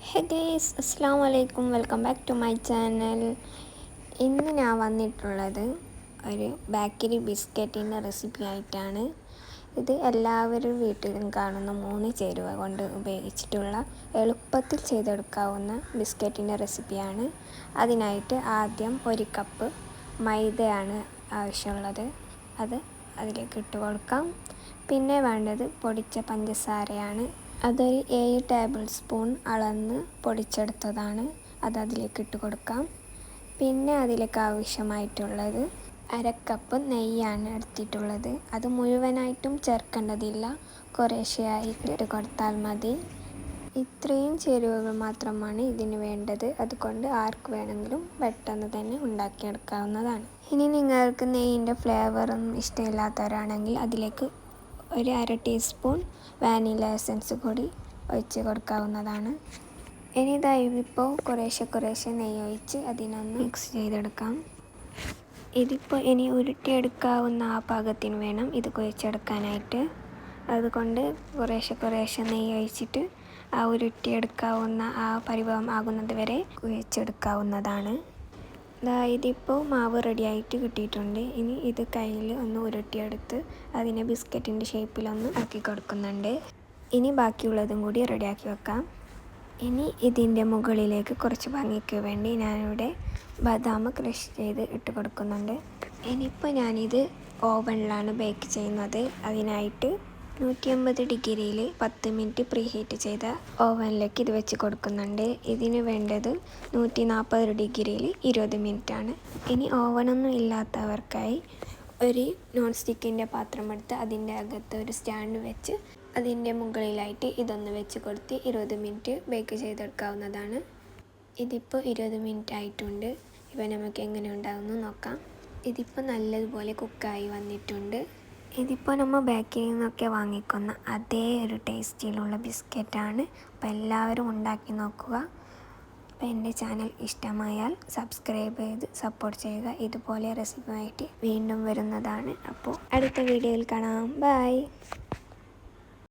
ഹേ guys, അസ്സാം വലൈക്കും. Welcome back to my channel. ഇന്ന് ഞാൻ വന്നിട്ടുള്ളത് ഒരു ബേക്കറി ബിസ്ക്കറ്റിൻ്റെ റെസിപ്പി ആയിട്ടാണ്. ഇത് എല്ലാവരും വീട്ടിലും കാണുന്ന 3 ചേരുവ കൊണ്ട് ഉപയോഗിച്ചിട്ടുള്ള എളുപ്പത്തിൽ ചെയ്തെടുക്കാവുന്ന ബിസ്ക്കറ്റിൻ്റെ റെസിപ്പിയാണ്. അതിനായിട്ട് ആദ്യം 1 കപ്പ് മൈദയാണ് ആവശ്യമുള്ളത്. അത് അതിലേക്ക് ഇട്ട് കൊടുക്കാം. പിന്നെ വേണ്ടത് പൊടിച്ച പഞ്ചസാരയാണ്. അതൊരു 7 ടേബിൾ സ്പൂൺ അളന്ന് പൊടിച്ചെടുത്തതാണ്. അത് അതിലേക്ക് ഇട്ട് കൊടുക്കാം. പിന്നെ അതിലേക്ക് ആവശ്യമായിട്ടുള്ളത് 1/2 കപ്പ് നെയ്യാണ് എടുത്തിട്ടുള്ളത്. അത് മുഴുവനായിട്ടും ചേർക്കേണ്ടതില്ല, കുറേശ്ശെയായി ഇട്ട് കൊടുത്താൽ മതി. ഇത്രയും ചേരുവകൾ മാത്രമാണ് ഇതിന് വേണ്ടത്. അതുകൊണ്ട് ആർക്ക് വേണമെങ്കിലും പെട്ടെന്ന് തന്നെ ഉണ്ടാക്കിയെടുക്കാവുന്നതാണ്. ഇനി നിങ്ങൾക്ക് നെയ്യിൻ്റെ ഫ്ലേവറൊന്നും ഇഷ്ടമില്ലാത്തവരാണെങ്കിൽ അതിലേക്ക് ഒരു 1/2 ടീസ്പൂൺ വാനില എസൻസ് കൂടി ഒഴിച്ച് കൊടുക്കാവുന്നതാണ്. ഇനി ഇതിപ്പോൾ കുറേശ്ശെ നെയ്യ് ഒഴിച്ച് അതിനൊന്ന് മിക്സ് ചെയ്തെടുക്കാം. ഇതിപ്പോൾ ഇനി ഉരുട്ടിയെടുക്കാവുന്ന ആ പാകത്തിന് വേണം ഇത് കുഴച്ചെടുക്കാനായിട്ട്. അതുകൊണ്ട് കുറേശ്ശെ നെയ്യ് ഒഴിച്ചിട്ട് ആ ഉരുട്ടിയെടുക്കാവുന്ന ആ പരിഭവം ആകുന്നത് വരെ കുഴച്ചെടുക്കാവുന്നതാണ്. ഇതിപ്പോൾ മാവ് റെഡിയായിട്ട് കിട്ടിയിട്ടുണ്ട്. ഇനി ഇത് കയ്യിൽ ഒന്ന് ഉരുട്ടിയെടുത്ത് അതിനെ ബിസ്ക്കറ്റിൻ്റെ ഷേപ്പിലൊന്ന് ആക്കി കൊടുക്കുന്നുണ്ട്. ഇനി ബാക്കിയുള്ളതും കൂടി റെഡിയാക്കി വെക്കാം. ഇനി ഇതിൻ്റെ മുകളിലേക്ക് കുറച്ച് ഭംഗിക്ക് വേണ്ടി ഞാനിവിടെ ബദാം ക്രഷ് ചെയ്ത് ഇട്ട് കൊടുക്കുന്നുണ്ട്. ഇനിയിപ്പോൾ ഞാനിത് ഓവനിലാണ് ബേക്ക് ചെയ്യുന്നത്. അതിനായിട്ട് 180 ഡിഗ്രിയിൽ 10 മിനിറ്റ് പ്രീ ഹീറ്റ് ചെയ്ത ഓവനിലേക്ക് ഇത് വെച്ച് കൊടുക്കുന്നുണ്ട്. ഇതിന് വേണ്ടത് 140 ഡിഗ്രിയിൽ 20 മിനിറ്റാണ്. ഇനി ഓവനൊന്നും ഇല്ലാത്തവർക്കായി ഒരു നോൺ സ്റ്റിക്കിൻ്റെ പാത്രം എടുത്ത് അതിൻ്റെ അകത്ത് ഒരു സ്റ്റാൻഡ് വെച്ച് അതിൻ്റെ മുകളിലായിട്ട് ഇതൊന്ന് വെച്ച് കൊടുത്ത് 20 മിനിറ്റ് ബേക്ക് ചെയ്തെടുക്കാവുന്നതാണ്. ഇതിപ്പോൾ 20 മിനിറ്റ് ആയിട്ടുണ്ട്. ഇവ നമുക്ക് എങ്ങനെ ഉണ്ടാകുമെന്ന് നോക്കാം. ഇതിപ്പോൾ നല്ലതുപോലെ കുക്കായി വന്നിട്ടുണ്ട്. ഇതിപ്പോൾ നമ്മൾ ബേക്കറിയിൽ നിന്നൊക്കെ വാങ്ങിക്കുന്ന അതേ ഒരു ടേസ്റ്റിലുള്ള ബിസ്ക്കറ്റാണ്. അപ്പോൾ എല്ലാവരും ഉണ്ടാക്കി നോക്കുക. അപ്പോൾ എൻ്റെ ചാനൽ ഇഷ്ടമായാൽ സബ്സ്ക്രൈബ് ചെയ്ത് സപ്പോർട്ട് ചെയ്യുക. ഇതുപോലെ റെസിപ്പിയായിട്ട് വീണ്ടും വരുന്നതാണ്. അപ്പോൾ അടുത്ത വീഡിയോയിൽ കാണാം. ബൈ.